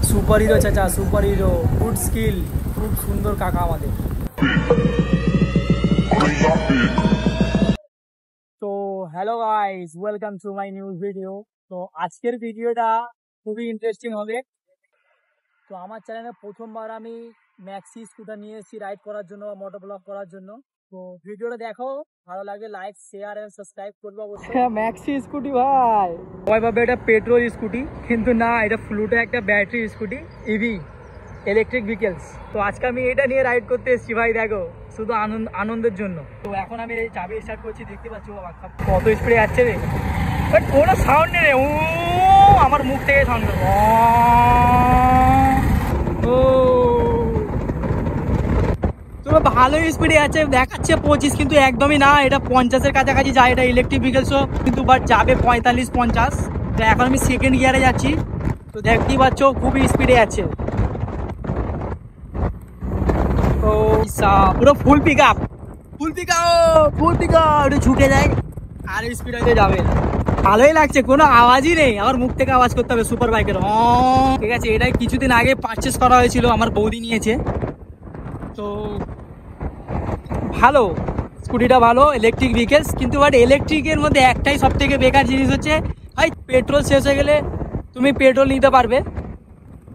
Super hero চাচা, super hero, good skill, খুব সুন্দর কাকা আমাদের। তো hello guys, welcome to my new video. তো আজকের ভিডিওটা খুবই ইন্টারেস্টিং হবে। তো আমার চ্যানেলে প্রথমবার আমি ম্যাক্সি স্কুটার নিয়ে এসেছি রাইড করার জন্য, মোটর ব্লগ করার জন্য। তো ভিডিওটা দেখো, ভালো লাগে লাইক শেয়ার এন্ড সাবস্ক্রাইব করবো অবশ্যই। ম্যাক্সি স্কুটি ভাই, সবাই ভাবে এটা পেট্রোল স্কুটি, কিন্তু না, এটা ফ্লুটে একটা battery scooty, EV electric vehicles. তো আজকে আমি এটা নিয়ে রাইড করতে এসেছি ভাই, দেখো শুধু আনন্দের জন্য। তো এখন আমি এই চাবি স্টার্ট করছি, দেখতে পাচ্ছি কত স্পিডে যাচ্ছে রে, বাট কোনো সাউন্ড নেই রে। ও আমার মুখ থেকে সাউন্ড, ভালোই স্পিডে আছে, দেখাচ্ছে 25, কিন্তু একদমই না, এটা 50-এর কাছাকাছি যায়। এটা ইলেকট্রিক ভেহিকেলসও, কিন্তু বাট যাবে 45-50। তো এখন আমি সেকেন্ড গিয়ারে যাচ্ছি, তো দেখতেই পাচ্ছ খুবই স্পিডে আছে। তো পুরো ফুল পিক আপ, ফুল পিক আপ, ছুটে যায় আর স্পিড হইতে যাবে। ভালোই লাগছে, কোনো আওয়াজই নেই, আমার মুখ থেকে আওয়াজ করতে হবে সুপার বাইকের। ঠিক আছে, এটাই কিছুদিন আগে পারচেস করা হয়েছিল, আমার বৌদি নিয়েছে। তো ভালো স্কুটিটা, ভালো ইলেকট্রিক ভেহিকেলস, কিন্তু বাট ইলেকট্রিকের মধ্যে একটাই সব থেকে বেকার জিনিস হচ্ছে ভাই, পেট্রোল শেষ হয়ে গেলে তুমি পেট্রোল নিতে পারবে,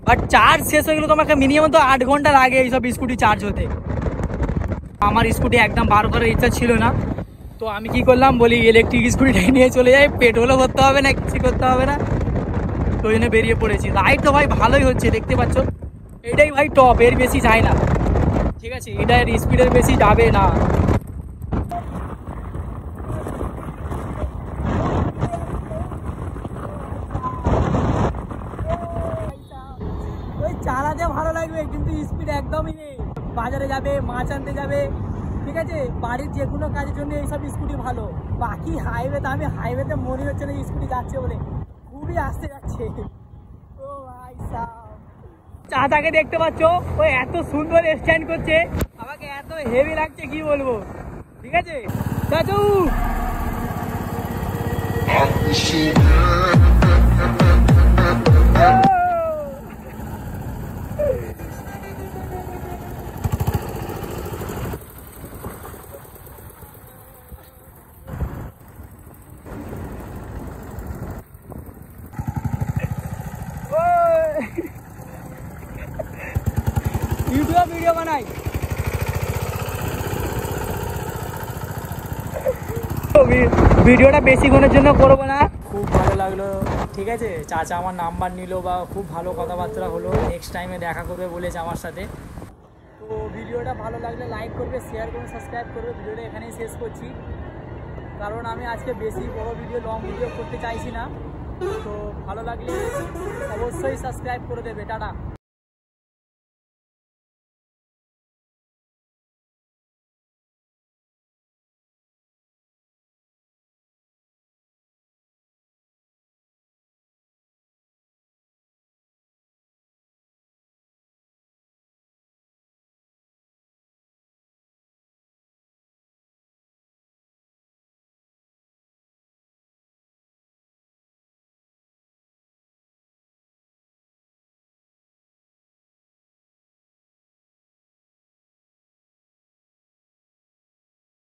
বাট চার্জ শেষ হয়ে গেলে তোমাকে মিনিমাম তো 8 ঘন্টা লাগে এইসব স্কুটি চার্জ হতে। আমার স্কুটি একদম বার করার ইচ্ছা ছিল না, তো আমি কি করলাম বলি, ইলেকট্রিক স্কুটিটাই নিয়ে চলে যাই, পেট্রোলও করতে হবে না, কিছু করতে হবে না। তো ওই জন্য বেরিয়ে পড়েছি। রাইড তো ভাই ভালোই হচ্ছে, দেখতে পাচ্ছ, এটাই ভাই টপ, এর বেশি যায় না। ঠিক আছে, এটার স্পিডের বেশি যাবে না। ওই চালাতে ভালো লাগবে, কিন্তু স্পিড একদমই নেই। বাজারে যাবে, মাছ আনতে যাবে, ঠিক আছে, বাড়ির যে কোনো কাজের জন্য এইসব স্কুটি ভালো। বাকি হাইওয়েতে, আমি হাইওয়েতে মনে হচ্ছে না স্কুটি যাচ্ছে বলে, খুবই আসতে যাচ্ছে। ও ভাই সাহেব, চাচাকে দেখতে পাচ্ছ, ওই এত সুন্দর স্ট্যান্ড করছে, আমাকে এত হেভি লাগছে কি বলবো। ঠিক আছে চাচু, ইউটিউবে ভিডিও বানাই। ভিডিওটা বেশিক্ষণের জন্য করবো না। খুব ভালো লাগলো, ঠিক আছে, চাচা আমার নাম্বার নিল, বা খুব ভালো কথাবার্তা হলো, নেক্সট টাইমে দেখা করবে বলেছে আমার সাথে। তো ভিডিওটা ভালো লাগলে লাইক করবে, শেয়ার করবে, সাবস্ক্রাইব করবে। ভিডিওটা এখানেই শেষ করছি, কারণ আমি আজকে বেশি বড় ভিডিও, লং ভিডিও করতে চাইছি না। তো ভালো লাগলে অবশ্যই সাবস্ক্রাইব করে দেবে। টাটা।